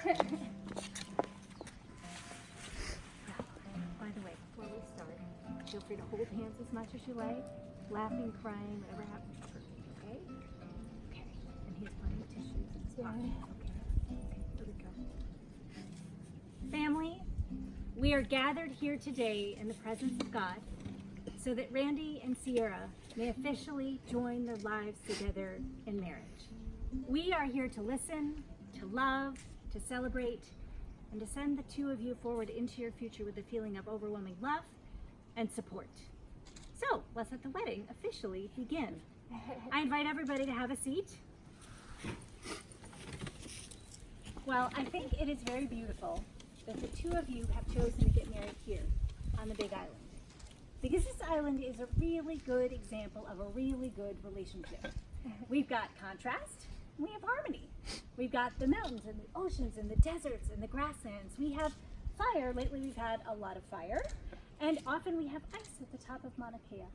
By the way, before we start, feel free to hold hands as much as you like. Laughing, crying, whatever happens, perfect, okay? Okay. And he has plenty of tissues in his pocket. Okay, here we go. Family, we are gathered here today in the presence of God so that Randy and Sierra may officially join their lives together in marriage. We are here to listen, to love, to celebrate, and to send the two of you forward into your future with a feeling of overwhelming love and support. So, let's let the wedding officially begin. I invite everybody to have a seat. Well, I think it is very beautiful that the two of you have chosen to get married here on the Big Island. Because this island is a really good example of a really good relationship. We've got contrast, and we have harmony. We've got the mountains and the oceans and the deserts and the grasslands. We have fire. Lately we've had a lot of fire. And often we have ice at the top of Mauna Kea.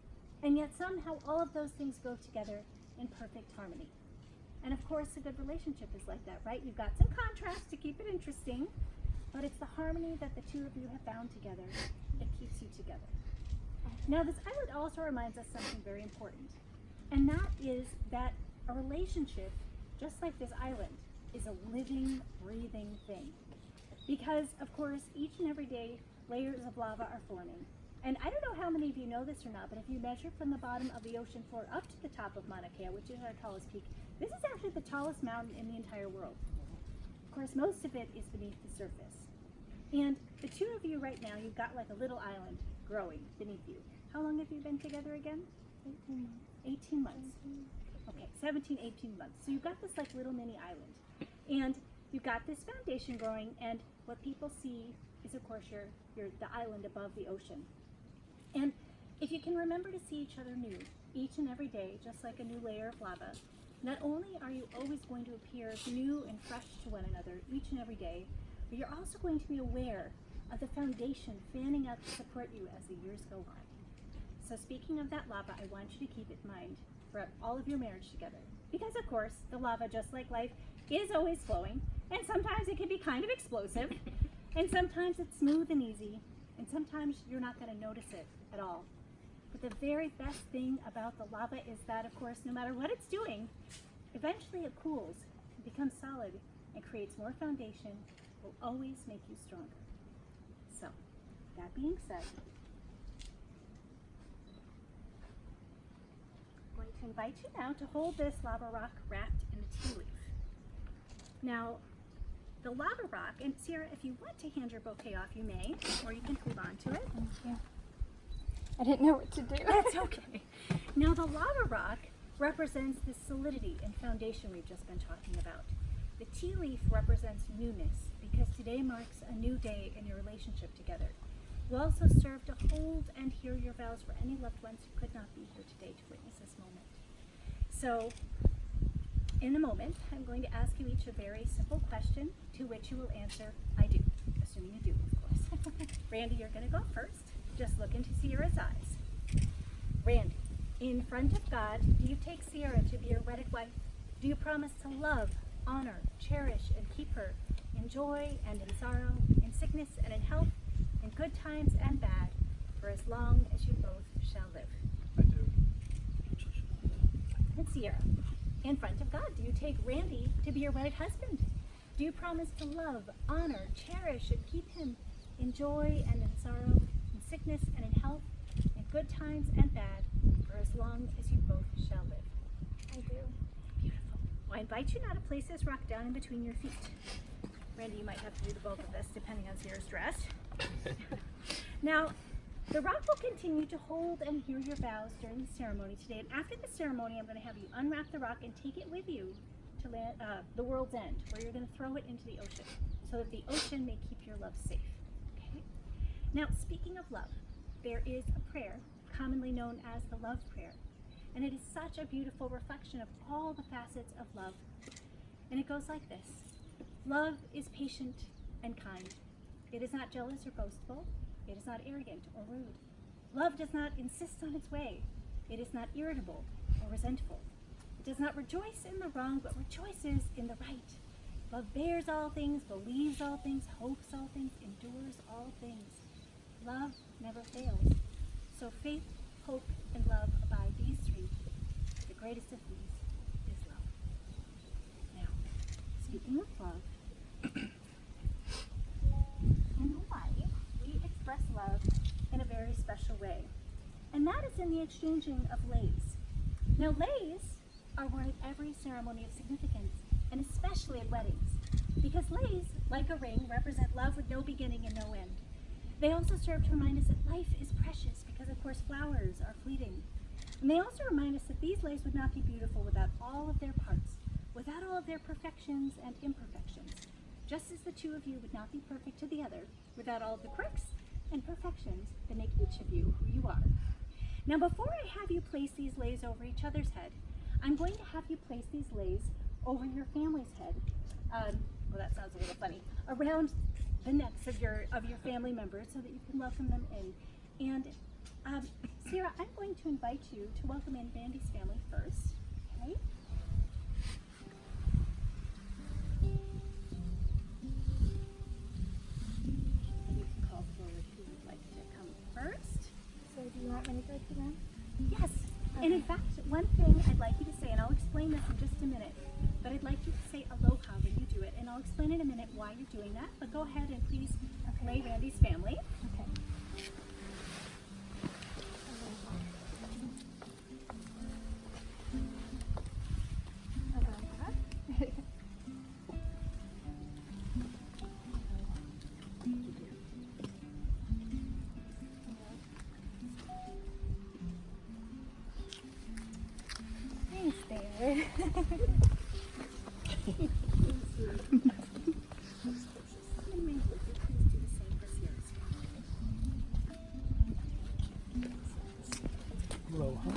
And yet somehow all of those things go together in perfect harmony. And of course a good relationship is like that, right? You've got some contrast to keep it interesting, but it's the harmony that the two of you have found together that keeps you together. Now this island also reminds us something very important. And that is that a relationship, just like this island, is a living, breathing thing. Because of course each and every day layers of lava are forming. And I don't know how many of you know this or not, but if you measure from the bottom of the ocean floor up to the top of Mauna Kea, which is our tallest peak, this is actually the tallest mountain in the entire world. Of course, most of it is beneath the surface. And the two of you right now, you've got like a little island growing beneath you. How long have you been together again? 18 months. 18 months. Okay, 17, 18 months. So you've got this like little mini island. And you've got this foundation growing, and what people see is of course you're the island above the ocean. And if you can remember to see each other new, each and every day, just like a new layer of lava, not only are you always going to appear new and fresh to one another each and every day, but you're also going to be aware of the foundation fanning out to support you as the years go on. So speaking of that lava, I want you to keep it in mind for all of your marriage together. Because of course, the lava, just like life, is always flowing, and sometimes it can be kind of explosive, and sometimes it's smooth and easy, and sometimes you're not going to notice it at all. But the very best thing about the lava is that, of course, no matter what it's doing, eventually it cools, and becomes solid, and creates more foundation, will always make you stronger. So, that being said, I'm going to invite you now to hold this lava rock wrapped in a tea leaf. Now, the lava rock, and Sierra, if you want to hand your bouquet off, you may, or you can hold on to it. Thank you. I didn't know what to do. That's okay. Now, the lava rock represents the solidity and foundation we've just been talking about. The tea leaf represents newness, because today marks a new day in your relationship together. Will also serve to hold and hear your vows for any loved ones who could not be here today to witness this moment. So, in a moment, I'm going to ask you each a very simple question to which you will answer, I do, assuming you do, of course. Randy, you're going to go first. Just look into Sierra's eyes. Randy, in front of God, do you take Sierra to be your wedded wife? Do you promise to love, honor, cherish, and keep her in joy and in sorrow, in sickness and in health, in good times and bad, for as long as you both shall live? I do. And Sierra, in front of God, do you take Randy to be your wedded husband? Do you promise to love, honor, cherish, and keep him in joy and in sorrow, in sickness and in health, in good times and bad, for as long as you both shall live? I do. Beautiful. Well, I invite you now to place this rock down in between your feet. Randy, you might have to do the bulk of this depending on Sierra's dress. Now, the rock will continue to hold and hear your vows during the ceremony today. And after the ceremony, I'm going to have you unwrap the rock and take it with you to the world's end, where you're going to throw it into the ocean, so that the ocean may keep your love safe. Okay? Now, speaking of love, there is a prayer commonly known as the love prayer. And it is such a beautiful reflection of all the facets of love. And it goes like this. Love is patient and kind. It is not jealous or boastful. It is not arrogant or rude. Love does not insist on its way. It is not irritable or resentful. It does not rejoice in the wrong, but rejoices in the right. Love bears all things, believes all things, hopes all things, endures all things. Love never fails. So faith, hope, and love abide, these three. The greatest of these is love. Now, speaking of love, in Hawaii, we express love in a very special way. And that is in the exchanging of leis. Now, leis are worn at every ceremony of significance, and especially at weddings, because leis, like a ring, represent love with no beginning and no end. They also serve to remind us that life is precious, because of course flowers are fleeting. And they also remind us that these leis would not be beautiful without all of their parts, without all of their perfections and imperfections, just as the two of you would not be perfect to the other without all of the quirks and perfections that make each of you who you are. Now, before I have you place these leis over each other's head, I'm going to have you place these leis over your family's head. Well, that sounds a little funny. Around the necks of your family members, so that you can welcome them in. And Sierra, I'm going to invite you to welcome in Randy's family first. Okay. You can call forward who would like to come first. So do you want me to go to them? Yes. And in fact, one thing I'd like you to say, and I'll explain this in just a minute, but I'd like you to say aloha when you do it, and I'll explain in a minute why you're doing that. But go ahead and please lay Randy's family. Okay. Aloha. Thanks, there. And Randy, would you please do the same for Sierra's family? Aloha.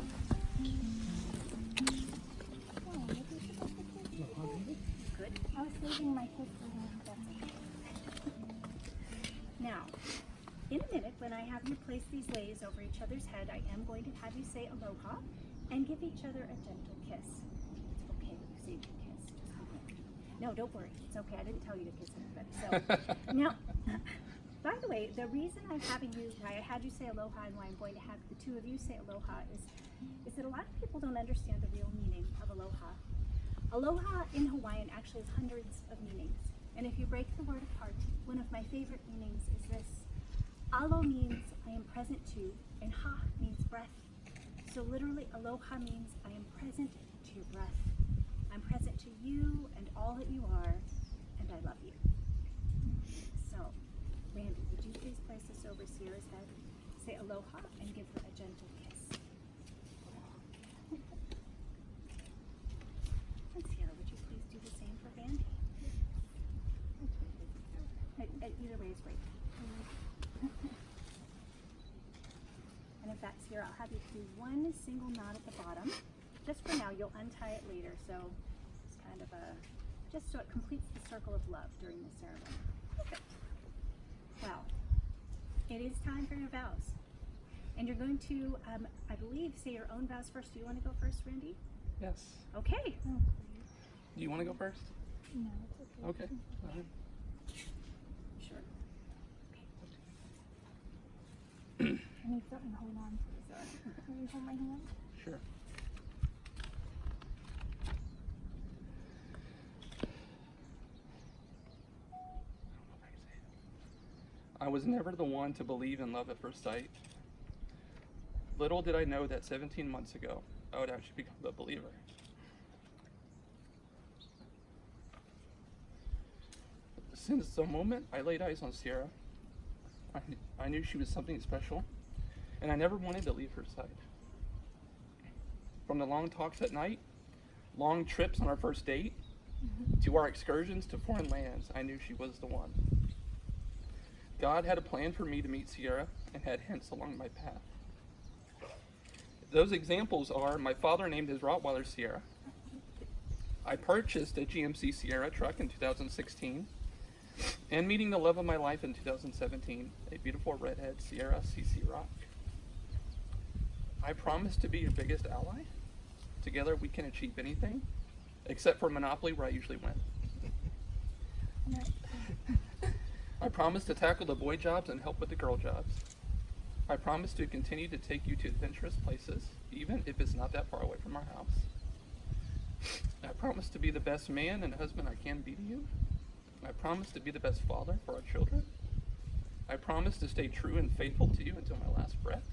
Oh, maybe we should go for tea. Aloha, baby. Good. I was leaving my kids for home. That's okay. Now, in a minute, when I have you place these leis over each other's head, I am going to have you say aloha and give each other a gentle kiss. It's okay that you say you kiss. Just okay. No, don't worry. It's okay. I didn't tell you to kiss anybody. So now, by the way, the reason I'm having you, why I had you say aloha and why I'm going to have the two of you say aloha is that a lot of people don't understand the real meaning of aloha. Aloha in Hawaiian actually has hundreds of meanings. And if you break the word apart, one of my favorite meanings is this. Alo means I am present to, and ha means breath. So literally, aloha means I am present to your breath. I'm present to you and all that you are, and I love you. So, Randy, would you please place this over Sierra's head? Say aloha and give her a gentle kiss. And Sierra, would you please do the same for Randy? Either way is great. And in fact, Sierra, I'll have you do one single knot at the bottom. Just for now, you'll untie it later, so it's kind of just so it completes the circle of love during the ceremony. Perfect. Well, it is time for your vows. And you're going to, I believe, say your own vows first. Do you want to go first, Randy? Yes. Okay. Oh, Do you want to go first? no, it's okay. Okay. All right. Sure. I need something to hold on to. So can you hold my hand? Sure. I was never the one to believe in love at first sight. Little did I know that 17 months ago, I would actually become a believer. Since the moment I laid eyes on Sierra, I knew she was something special, and I never wanted to leave her side. From the long talks at night, long trips on our first date, to our excursions to foreign lands, I knew she was the one. God had a plan for me to meet Sierra and had hints along my path. Those examples are my father named his Rottweiler Sierra. I purchased a GMC Sierra truck in 2016, and meeting the love of my life in 2017, a beautiful redhead Sierra CC Rock. I promise to be your biggest ally. Together we can achieve anything, except for Monopoly where I usually win. No. I promise to tackle the boy jobs and help with the girl jobs. I promise to continue to take you to adventurous places, even if it's not that far away from our house. I promise to be the best man and husband I can be to you. I promise to be the best father for our children. I promise to stay true and faithful to you until my last breath.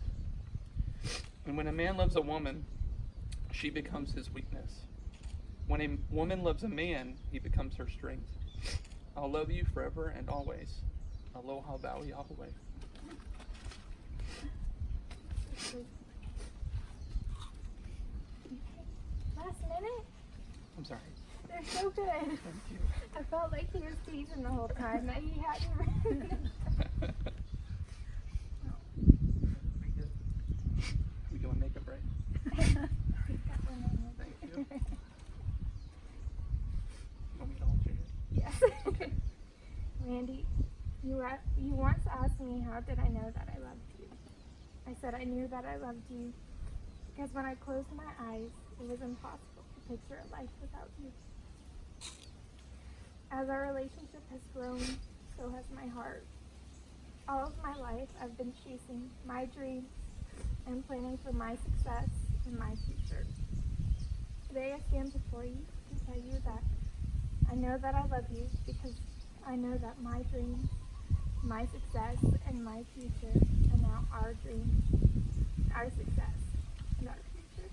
And when a man loves a woman, she becomes his weakness. When a woman loves a man, he becomes her strength. I'll love you forever and always. Aloha Bowie Yahweh. Last minute? I'm sorry. They're so good. Thank you. I felt like he was teasing the whole time that he hadn't written. We go and make a break. He's got one on Thank you. You want me to hold your hand? Yes. Okay. Randy, you once asked me how did I know that I loved you. I said I knew that I loved you because when I closed my eyes, it was impossible to picture a life without you. As our relationship has grown, so has my heart. All of my life, I've been chasing my dreams and planning for my success and my future. Today I stand before you to tell you that I know that I love you because I know that my dreams, my success, and my future are now our dreams, our success, and our future.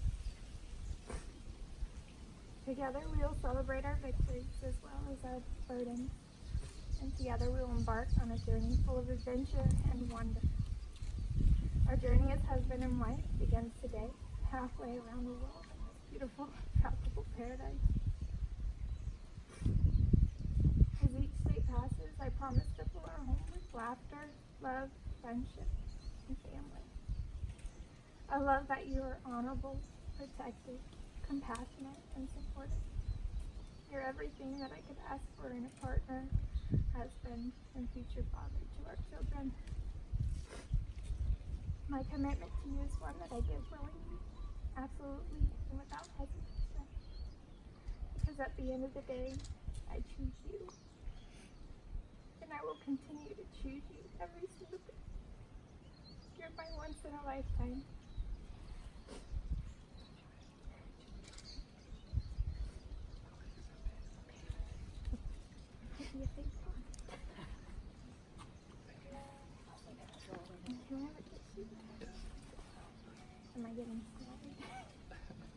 Together we will celebrate our victories as well as our burdens, and together we will embark on a journey full of adventure and wonder. Our journey as husband and wife begins today, halfway around the world in this beautiful tropical paradise. As each day passes, I promise to fill our home with laughter, love, friendship, and family. I love that you are honorable, protective, compassionate, and supportive. You're everything that I could ask for in a partner, husband, and future father to our children. My commitment to you is one that I give willingly, absolutely, and without hesitation. Because at the end of the day, I choose you. And I will continue to choose you every single day. You're my once in a lifetime. Be a faithful. Can I have a kiss? Yes. Am I getting snotty?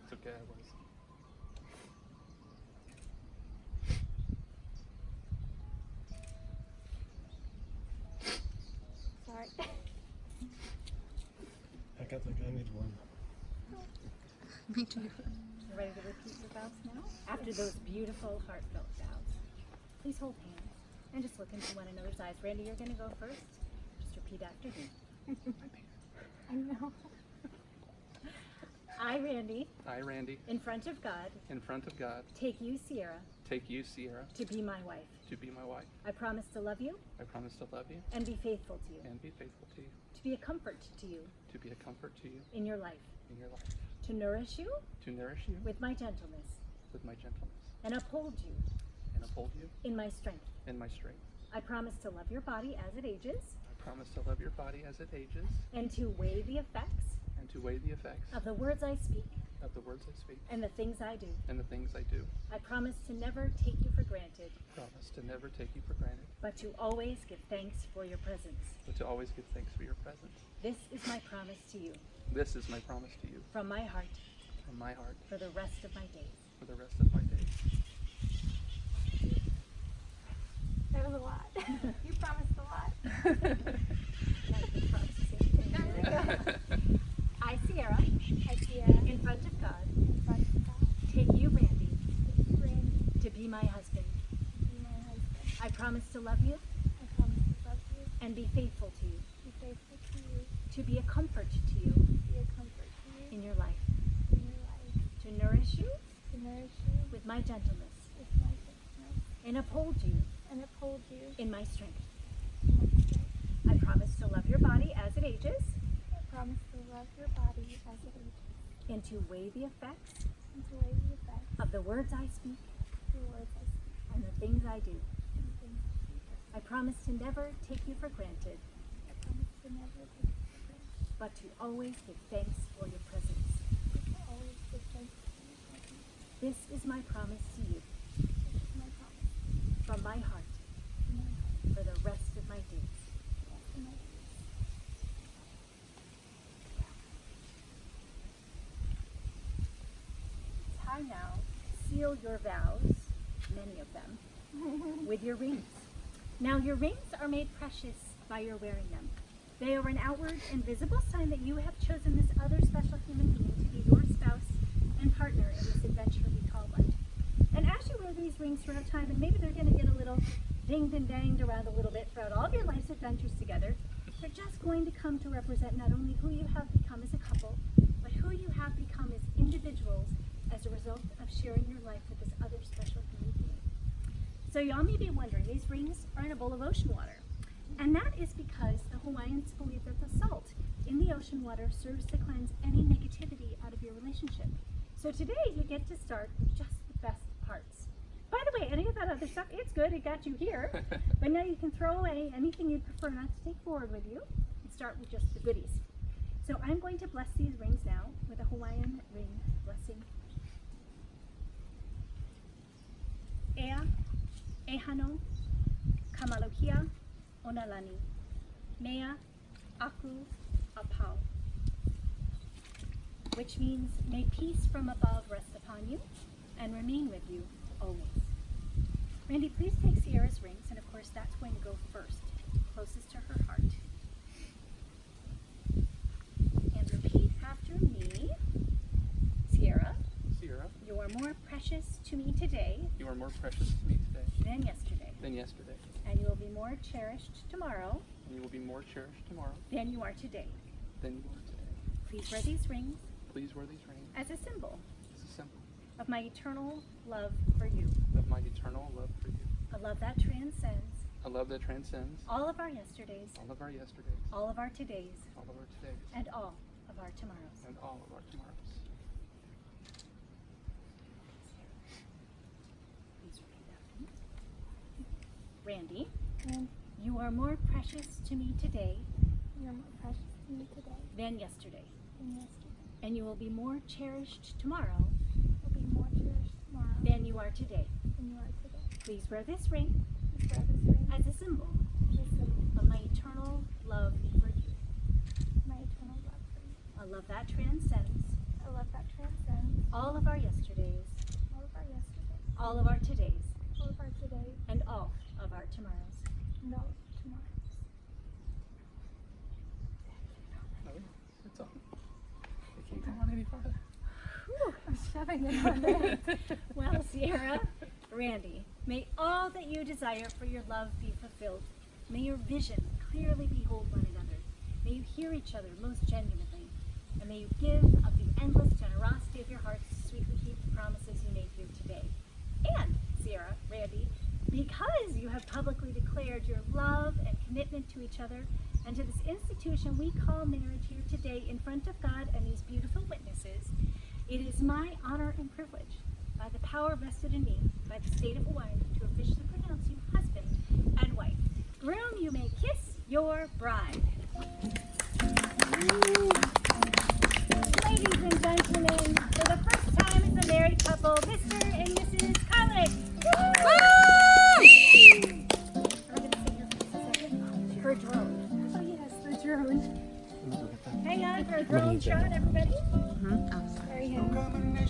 It's okay, I was. Sorry. I think I need one. Me too. Ready to repeat your vows now? After those beautiful, heartfelt vows. Please hold hands and just look into one another's eyes. Randy, you're going to go first. Just repeat after me. I know. I, Randy, I, Randy, in front of God, in front of God, take you, Sierra, take you, Sierra, to be my wife. to be my wife. I promise to love you I promise to love you and be faithful to you, and be faithful to you, to be a comfort to you to be a comfort to you in your life, in your life, to nourish you to nourish you with my gentleness, with my gentleness, and uphold you and uphold you in my strength. in my strength. I promise to love your body as it ages I promise to love your body as it ages and to weigh the effects and to weigh the effects of the words I speak of the words I speak and the things I do. and the things I do. I promise to never take you for granted, Promise to never take you for granted, but to always give thanks for your presence. but to always give thanks for your presence. This is my promise to you, This is my promise to you from my heart, from my heart for the rest of my days. for the rest of my days. That was a lot. You promised a lot. I, Sierra, I see a in front of God, front of God. take you, Randy, Randy, to be my husband. be my husband. I promise to love you I promise to love you, and be faithful to you, be faithful to you, to be a comfort to you be a comfort to you in your life, in your life, to nourish you to nourish you with my gentleness, with my gentleness, and uphold you and uphold you in my strength. in my strength. I promise to love your body as it ages I promise to love your body as it ages, and to weigh the effects and to weigh the effects of the words I speak of the words I speak and the things I do. and the things I promise to never take you for granted, I promise to never take you for granted, but to always give thanks for your presence. but to always give thanks for your presence. This is my promise to you, This is my promise from my heart, to my heart, for the rest of my days. the rest of my days. It's time now to seal your vows, many of them, with your rings. Now your rings are made precious by your wearing them. They are an outward and visible sign that you have chosen this other special human being to be your spouse and partner in this adventure we call life. And as you wear these rings throughout time, and maybe they're going to get a little dinged and banged around a little bit throughout all of your life's adventures together, they're just going to come to represent not only who you have become as a couple, but who you have become as individuals as a result of sharing your life with this other special human being. So y'all may be wondering, these rings are in a bowl of ocean water. And that is because the Hawaiians believe that the salt in the ocean water serves to cleanse any negativity out of your relationship. So today you get to start with just the best parts. By the way, any of that other stuff, it's good, it got you here. But now you can throw away anything you'd prefer not to take forward with you and start with just the goodies. So I'm going to bless these rings now with a Hawaiian ring blessing. Ea, ehano, kamalokia, onalani, mea, aku, apau. Which means, may peace from above rest upon you and remain with you always. Randy, please take Sierra's rings, and of course that's going to go first, closest to her heart. And repeat after me. Sierra, Sierra, you are more precious to me today you are more precious to me today than yesterday, than yesterday, and you will be more cherished tomorrow and you will be more cherished tomorrow than you are today. than you are today. Please wear these rings Please wear these rings as a symbol as a symbol of my eternal love for you, of my eternal love for you. a love that transcends A love that transcends all of our yesterdays, all of our yesterdays, all of our todays, all of our todays, and all of our tomorrows. and all of our tomorrows. Please repeat after me. Randy, And you are more precious to me today you're more precious to me today than yesterday, than yesterday. and you will be more cherished tomorrow You'll be more cherished tomorrow than you are today. than you are today. Please wear this ring Please wear this ring as a symbol as a symbol of my eternal love for you, of my eternal love for you. a love that transcends A love that transcends all of our yesterdays, all of our yesterdays, all of our todays, all of our todays, and all of our tomorrows. and all of tomorrows. No, it's all. It can't go on any farther. Whew, I'm shoving it on there. Well, Sierra, Randy, may all that you desire for your love be fulfilled. May your vision clearly behold one another. May you hear each other most genuinely. And may you give of the endless generosity of your hearts to sweetly keep the promises you made here today. And, Sierra, Randy, because you have publicly declared your love and commitment to each other and to this institution we call marriage here today in front of God and these beautiful witnesses, it is my honor and privilege, by the power vested in me by the state of Hawaii, to officially pronounce you husband and wife. Groom, you may kiss your bride. Ladies and gentlemen, for the first time as a married couple, Mr. and Mrs. Collett. I'm going to sing your first second. Her drone. Oh yes, the drone. Hang on for a drone shot, everybody. There he is.